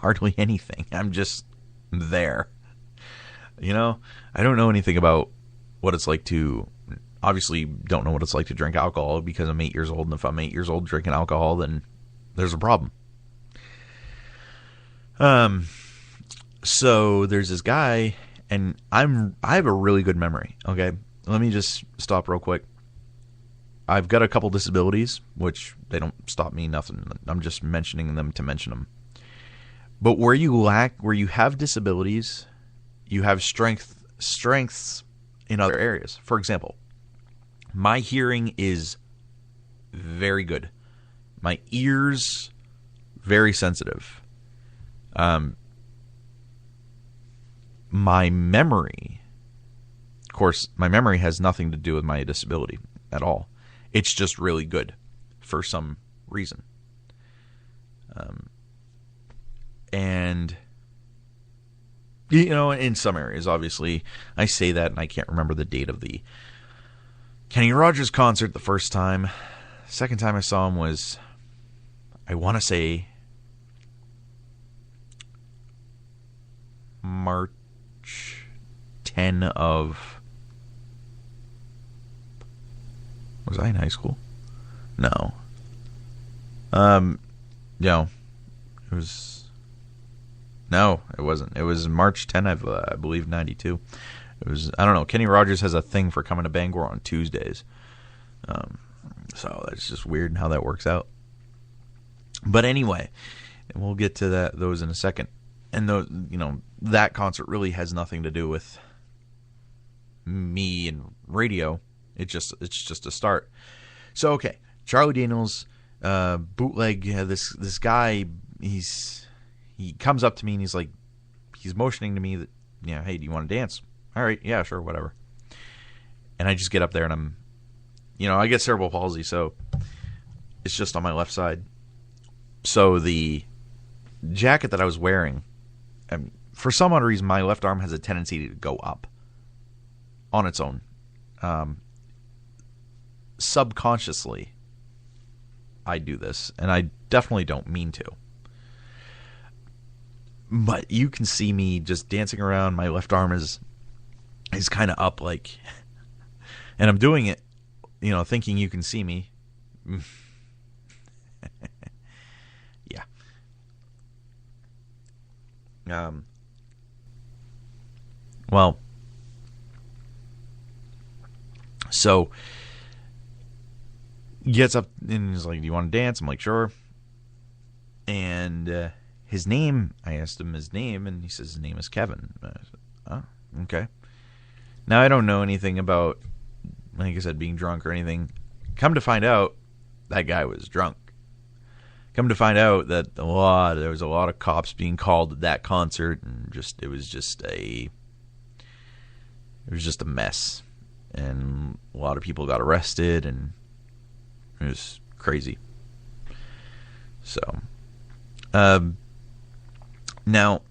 hardly anything. I'm just there. I don't know anything about what it's like to, obviously don't know what it's like to drink alcohol because I'm 8 years old, and if I'm 8 years old drinking alcohol, then there's a problem. So there's this guy, and I have a really good memory, okay? Let me just stop real quick. I've got a couple disabilities, which they don't stop me nothing. I'm just mentioning them to mention them. But where you have disabilities, you have strengths in other areas. For example, my hearing is very good. My ears, very sensitive. My memory, of course, my memory has nothing to do with my disability at all. It's just really good for some reason. And, in some areas, obviously, I say that and I can't remember the date of the Kenny Rogers concert the first time. Second time I saw him was, I want to say, March 10 of... Was I in high school? No. It was... No, it wasn't. It was March 10, I believe, 92. It was, I don't know, Kenny Rogers has a thing for coming to Bangor on Tuesdays. So that's just weird how that works out. But anyway, and we'll get to those in a second. And those, that concert really has nothing to do with me and radio. It's just a start. So okay, Charlie Daniels, bootleg. This guy, he comes up to me and he's motioning to me that, hey, do you want to dance? All right, yeah, sure, whatever. And I just get up there and I'm, I get cerebral palsy, so it's just on my left side. So the jacket that I was wearing, for some odd reason, my left arm has a tendency to go up on its own. Subconsciously, I do this, and I definitely don't mean to. But you can see me just dancing around. My left arm is kind of up, and I'm doing it, thinking you can see me. Yeah. Well, so gets up and he's like, do you want to dance? I'm like, sure. And his name, I asked him his name, and he says his name is Kevin. I said, oh, okay. Now, I don't know anything about, like I said, being drunk or anything. Come to find out, that guy was drunk. Come to find out that there was a lot of cops being called at that concert, and it was just a mess. And a lot of people got arrested, and it was crazy. So, now,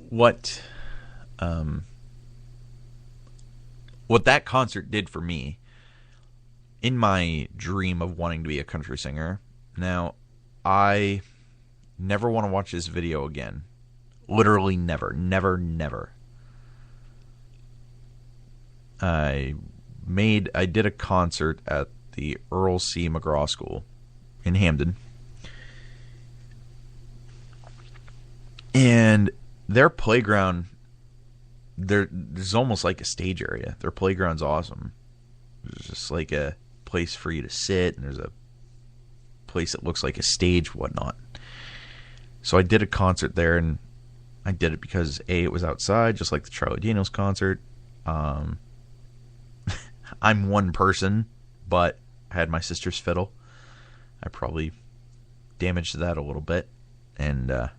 what that concert did for me, in my dream of wanting to be a country singer, now, I never want to watch this video again. Literally never, never, never. I did a concert at the Earl C. McGraw School in Hamden. And their playground, there's almost like a stage area. Their playground's awesome. There's just like a place for you to sit, and there's a place that looks like a stage, whatnot. So I did a concert there, and I did it because, A, it was outside, just like the Charlie Daniels concert. I'm one person, but I had my sister's fiddle. I probably damaged that a little bit, and I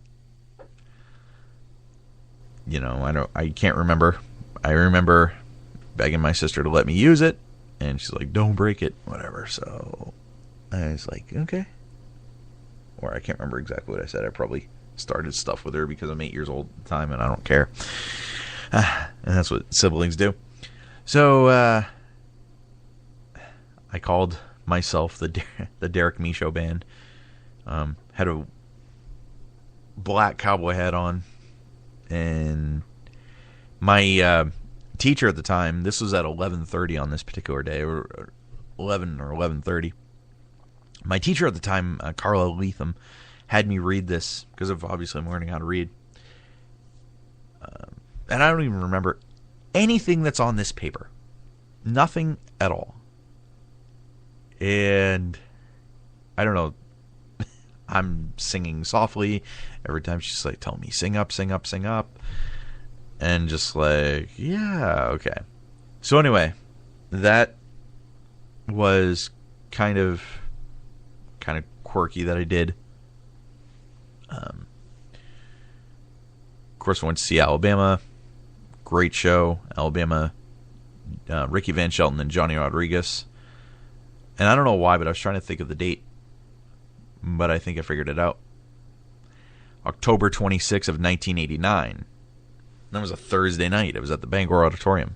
can't remember. I remember begging my sister to let me use it, and she's like, "Don't break it," whatever. So I was like, "Okay." Or I can't remember exactly what I said. I probably started stuff with her because I'm 8 years old at the time, and I don't care. And that's what siblings do. So I called myself the Derek Michaud Band. Had a black cowboy hat on. And my teacher at the time, this was at 11:30 on this particular day, or 11 or 11:30. My teacher at the time, Carla Leatham, had me read this because of obviously I'm learning how to read. And I don't even remember anything that's on this paper. Nothing at all. And I don't know. I'm singing softly. Every time she's like, tell me, sing up, sing up, sing up. And just like, yeah, okay. So anyway, that was kind of quirky that I did. Of course, I went to see Alabama. Great show. Alabama, Ricky Van Shelton and Johnny Rodriguez. And I don't know why, but I was trying to think of the date. But I think I figured it out. October 26th of 1989. That was a Thursday night. It was at the Bangor Auditorium.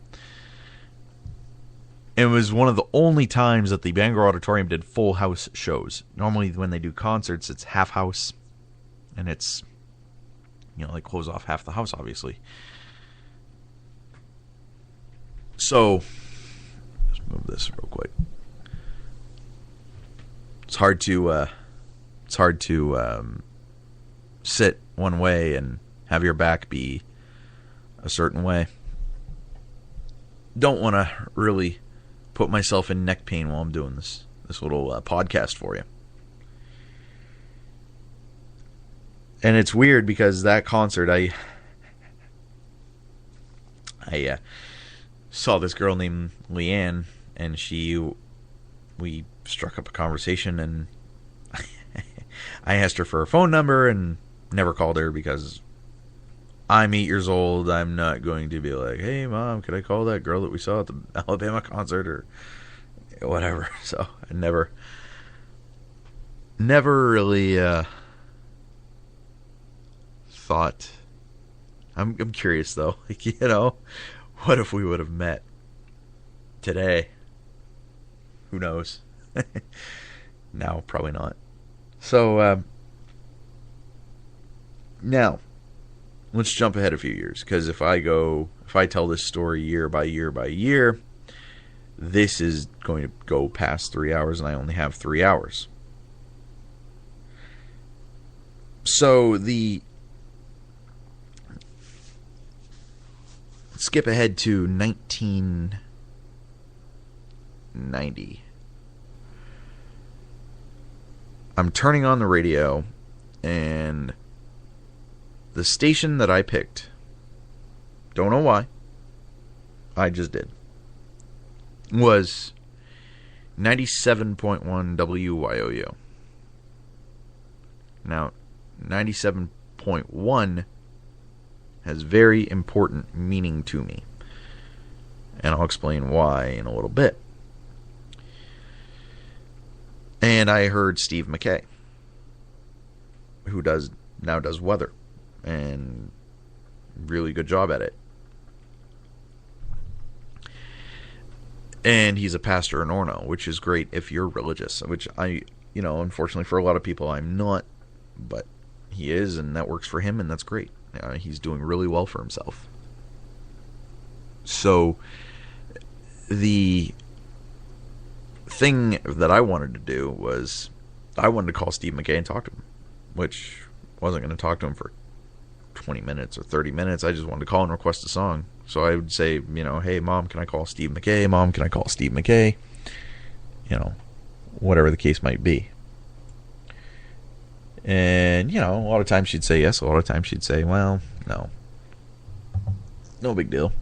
It was one of the only times that the Bangor Auditorium did full house shows. Normally when they do concerts, it's half house. And it's, they close off half the house, obviously. So, let's move this real quick. It's hard to sit one way and have your back be a certain way. Don't want to really put myself in neck pain while I'm doing this little podcast for you. And it's weird because that concert, I saw this girl named Leanne, and we struck up a conversation, and I asked her for her phone number and never called her because I'm 8 years old. I'm not going to be like, hey, Mom, could I call that girl that we saw at the Alabama concert or whatever. So I never really thought. I'm curious, though. What if we would have met today? Who knows? No, probably not. So, now, let's jump ahead a few years, because if I tell this story year by year by year, this is going to go past 3 hours, and I only have 3 hours. So, skip ahead to 1990. I'm turning on the radio, and the station that I picked, don't know why, I just did, was 97.1 WYOU. Now, 97.1 has very important meaning to me, and I'll explain why in a little bit. And I heard Steve McKay, who now does weather, and really good job at it. And he's a pastor in Orono, which is great if you're religious, which I, unfortunately for a lot of people, I'm not, but he is, and that works for him, and that's great. He's doing really well for himself. So, the thing that I wanted to do was I wanted to call Steve McKay and talk to him, which wasn't going to talk to him for 20 minutes or 30 minutes. I just wanted to call and request a song. So I would say, hey, Mom, can I call Steve McKay? Mom, can I call Steve McKay? Whatever the case might be. And, a lot of times she'd say yes. A lot of times she'd say, well, no. No big deal.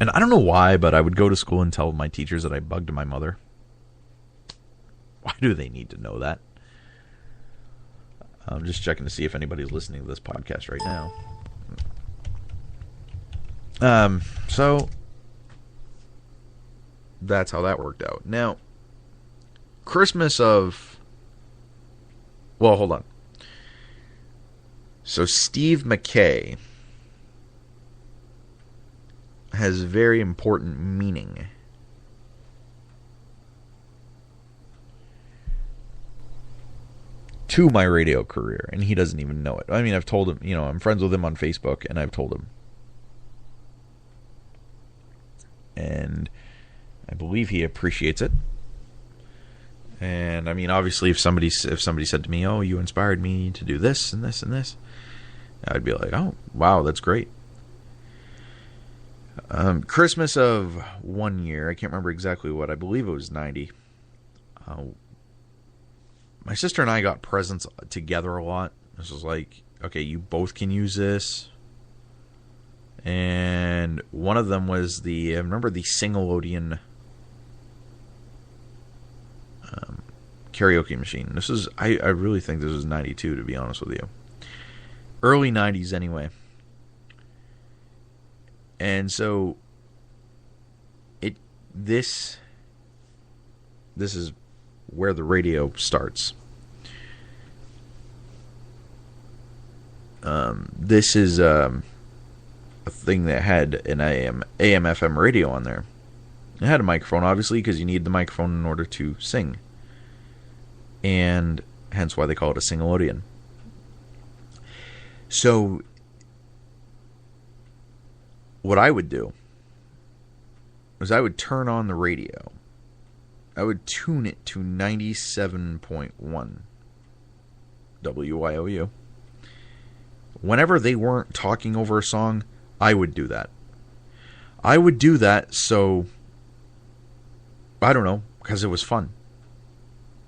And I don't know why, but I would go to school and tell my teachers that I bugged my mother. Why do they need to know that? I'm just checking to see if anybody's listening to this podcast right now. So that's how that worked out. Now, Christmas of... Well, hold on. So Steve McKay has very important meaning. to my radio career, and he doesn't even know it. I mean, I've told him, I'm friends with him on Facebook, and I've told him. And I believe he appreciates it. And I mean, obviously, if somebody said to me, "Oh, you inspired me to do this and this and this," I'd be like, "Oh, wow, that's great." Christmas of one year, I can't remember exactly what. I believe it was 90. My sister and I got presents together a lot. This was like, okay, you both can use this. And one of them was I remember the Singalodian karaoke machine. This is, I really think this was 92, to be honest with you. Early 90s anyway. And so this is where the radio starts. This is a thing that had an AM FM radio on there. It had a microphone, obviously, because you need the microphone in order to sing. And hence why they call it a Singalodian. So what I would do was I would turn on the radio. I would tune it to 97.1 WYOU. Whenever they weren't talking over a song, I would do that. I would do that so, I don't know, because it was fun.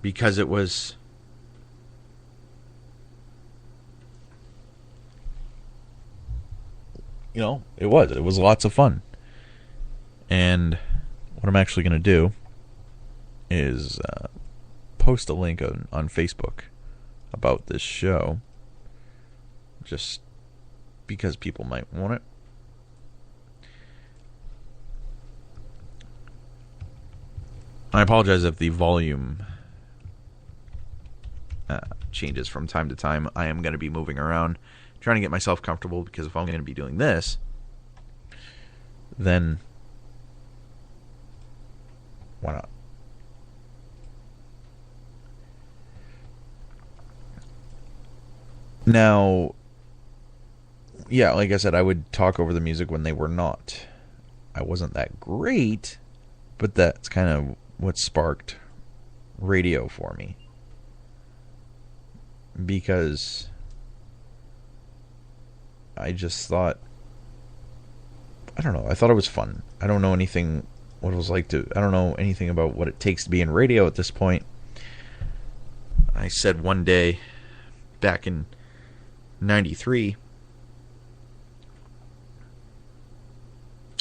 Because it was, it was lots of fun. And what I'm actually going to do is post a link on Facebook about this show, just because people might want it. I apologize if the volume changes from time to time. I am going to be moving around, trying to get myself comfortable, because if I'm going to be doing this, then why not? Now, yeah, like I said, I would talk over the music when they were not. I wasn't that great, but that's kind of what sparked radio for me. Because I just thought, I don't know, I thought it was fun. I don't know anything what it was like to, I don't know anything about what it takes to be in radio at this point. I said one day back in 93,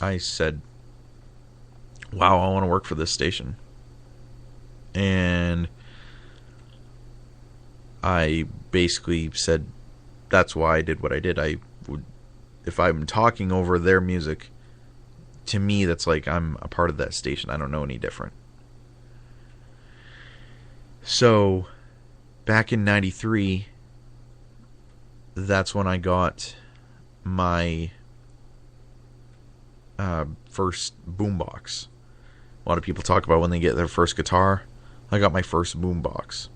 I said, wow, I want to work for this station. And I basically said, that's why I did what I did. I would, if I'm talking over their music, to me, that's like I'm a part of that station. I don't know any different. So, back in 93, that's when I got my first boombox. A lot of people talk about when they get their first guitar. I got my first boombox.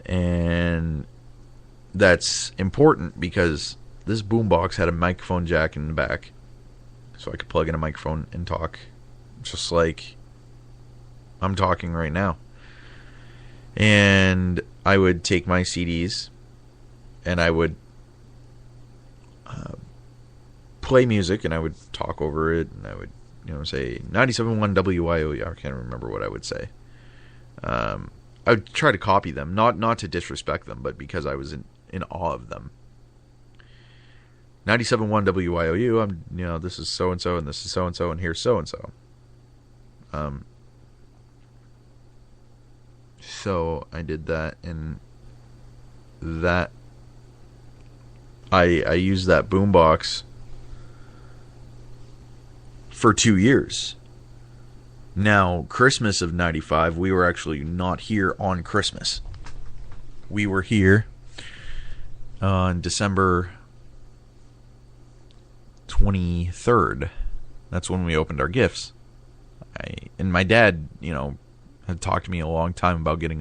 And that's important because this boombox had a microphone jack in the back. So I could plug in a microphone and talk just like I'm talking right now. And I would take my CDs and I would play music and I would talk over it and I would, say 97.1 WYOE. I can't remember what I would say. I would try to copy them, not to disrespect them, but because I was in awe of them. 97.1 WYOU. I'm, this is so and so, and this is so and so, and here's so and so. So I did that, and that I used that boombox for 2 years. Now, Christmas of 95, we were actually not here on Christmas. We were here on December 23rd. That's when we opened our gifts. And my dad, had talked to me a long time about getting